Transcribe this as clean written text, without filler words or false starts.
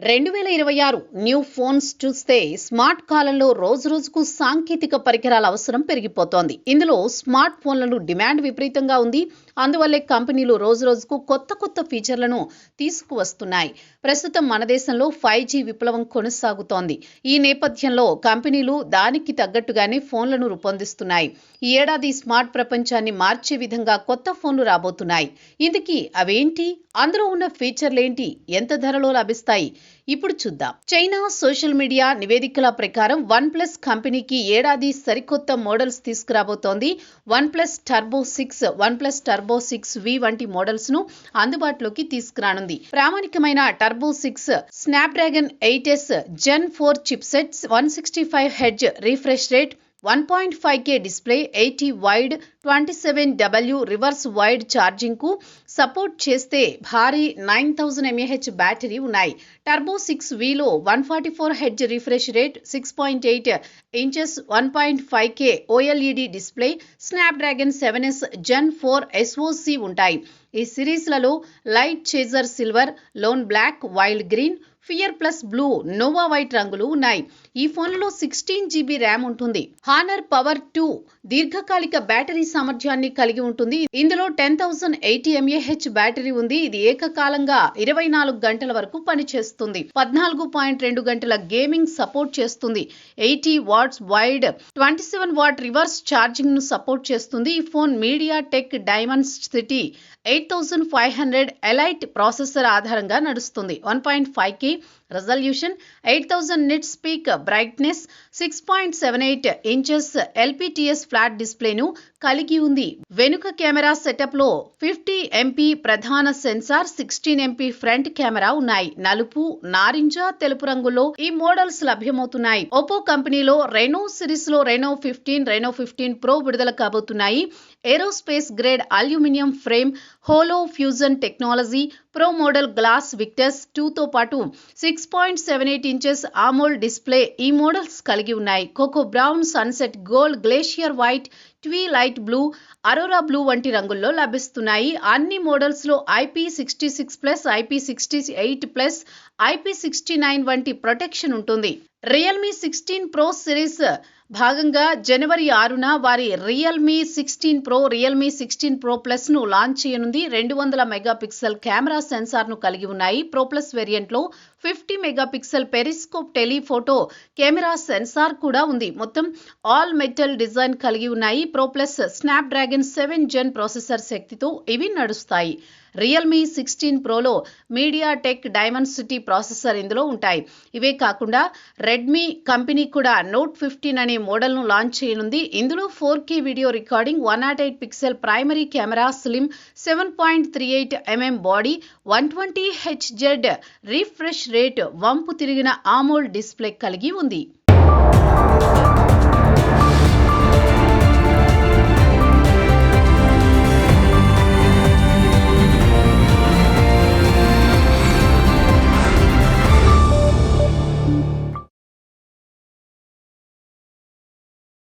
2026 new phones చూస్తే smart కాలంలో రోజుకు సాంకేతిక పరికరాల అవసరం పెరిగిపోతోంది. ఇందులో స్మార్ట్ ఫోన్లను డిమాండ్ విపరీతంగా ఉంది. అందువల్లే కంపెనీలు రోజుకు కొత్త ఫీచర్లను తీసుకువస్తున్నాయి. ప్రస్తుతం మన దేశంలో 5G విప్లవం కొనసాగుతోంది. ఈ నేపథ్యంలో కంపెనీలు దానికి తగ్గట్టుగానే ఫోన్లను రూపొందిస్తున్నాయి. ఈ ఏడాది స్మార్ట్ ప్రపంచాన్ని మార్చే విధంగా కొత్త ఫోన్లు రాబోతున్నాయి. ఇందుకీ అవేంటి, అందులో ఉన్న ఫీచర్లేంటి, ఎంత ధరలో లభిస్తాయి, ఇప్పుడు చూద్దాం. చైనా సోషల్ మీడియా నివేదికల ప్రకారం OnePlus కంపెనీకి ఏడాది సరికొత్త models తీసుకురాబోతోంది. OnePlus Turbo 6, OnePlus Turbo 6V వంటి మోడల్స్ ను అందుబాటులోకి తీసుకురానుంది. ప్రామాణికమైన Turbo 6 Snapdragon 8S Gen 4 chipset, 165Hz refresh rate, 1.5K display, 80 wired, 27W reverse wired charging కు సపోర్ట్ చేస్తే భారీ 9000 mAh బ్యాటరీ ఉన్నాయి. టర్బో 6Vలో 144Hz refresh rate, 6.8 inches 1.5K OLED display, Snapdragon 7S Gen 4 SoC ఉంటాయి. ఈ సిరీస్లలో light chaser silver, lone black, wild green, fear plus blue, nova white రంగులు ఉన్నాయి. ఈ ఫోన్లలో 16GB ర్యామ్ ఉంటుంది. హానర్ పవర్ 2 దీర్ఘకాలిక బ్యాటరీ సామర్థ్యాన్ని కలిగి ఉంటుంది. ఇందులో 10080 mAh బ్యాటరీ ఉంది. ఇది ఏకకాలంగా 24 గంటల వరకు పనిచేస్తుంది. 14.2 గంటల గేమింగ్ సపోర్ట్ చేస్తుంది. 80 watts wired, 27 watt reverse charging ను సపోర్ట్ చేస్తుంది. ఈ ఫోన్ మీడియా టెక్ డైమెన్సిటీ 8500 ఎలైట్ ప్రాసెసర్ ఆధారంగా నడుస్తుంది. 1.5K resolution, 8000 nits peak brightness, 6.78 inches LPTS flat డిస్ప్లేను కలిగి ఉంది. వెనుక కెమెరా సెటప్ లో 50MP ప్రధాన సెన్సార్, 16MP ఫ్రంట్ కెమెరా ఉన్నాయి. నలుపు, నారింజ, తెలుపు రంగులో ఈ మోడల్స్ లభ్యమవుతున్నాయి. ఒప్పో కంపెనీలో రెనో సిరీస్ లో రెనో 15, రెనో 15 ప్రో విడుదల కాబోతున్నాయి. Aerospace grade aluminium frame, HoloFusion technology, pro model glass Victus 2 తో పాటు 6.78 ఇంచెస్ ఆమోల్డ్ డిస్ప్లే ఈ మోడల్స్ కలిగి ఉన్నాయి. Cocoa brown, sunset gold, glacier white, twilight blue, aurora blue వంటి రంగుల్లో లభిస్తున్నాయి. అన్ని మోడల్స్ లో IP66+, IP68+, IP69 వంటి ప్రొటెక్షన్ ఉంటుంది. రియల్మీ 16 ప్రో సిరీస్ భాగంగా జనవరి 6న వారి Realme 16 pro, Realme 16 pro plus ను లాంచ్ చేయనుంది. 200 మెగాపిక్సెల్ కెమెరా సెన్సార్ ను కలిగి ఉన్నాయి. ప్రో ప్లస్ వేరియంట్ లో 50 megapixel periscope telephoto camera sensor కూడా ఉంది. మొత్తం ఆల్ మెటల్ డిజైన్ కలిగి ఉన్నాయి. Pro plus Snapdragon 7 Gen processor శక్తితో ఇవి నడుస్తాయి. రియల్మీ 16 ప్రోలో మీడియా టెక్ డైమెన్సిటీ ప్రాసెసర్ ఇందులో ఉంటాయి. ఇవే కాకుండా రెడ్మీ కంపెనీ కూడా నోట్ 15 అనే మోడల్ను లాంచ్ చేయనుంది. ఇందులో 4K video recording, 108 pixel primary camera, slim 7.38mm body, 120Hz refresh rate, వంపు తిరిగిన ఆమోల్డ్ డిస్ప్లే కలిగి ఉంది.